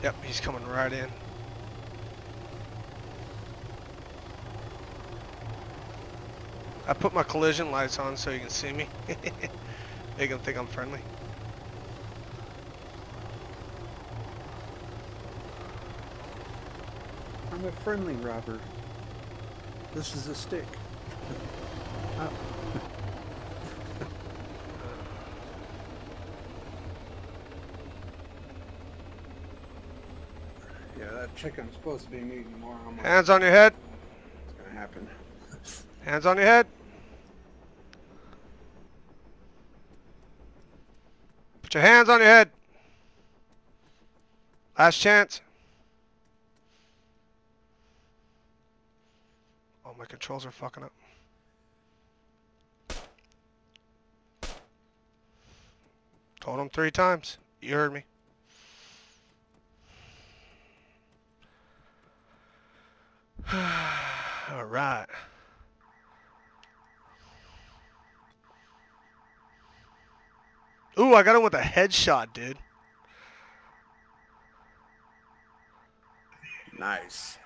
Yep, he's coming right in. I put my collision lights on so you can see me. Make him think I'm friendly. I'm a friendly robber. This is a stick. Oh. Yeah, that chicken's supposed to be needing more ammo. Hands on your head. It's gonna happen. Hands on your head. Put your hands on your head. Last chance. Oh, my controls are fucking up. Told him 3 times. You heard me. All right. Ooh, I got him with a headshot, dude. Nice.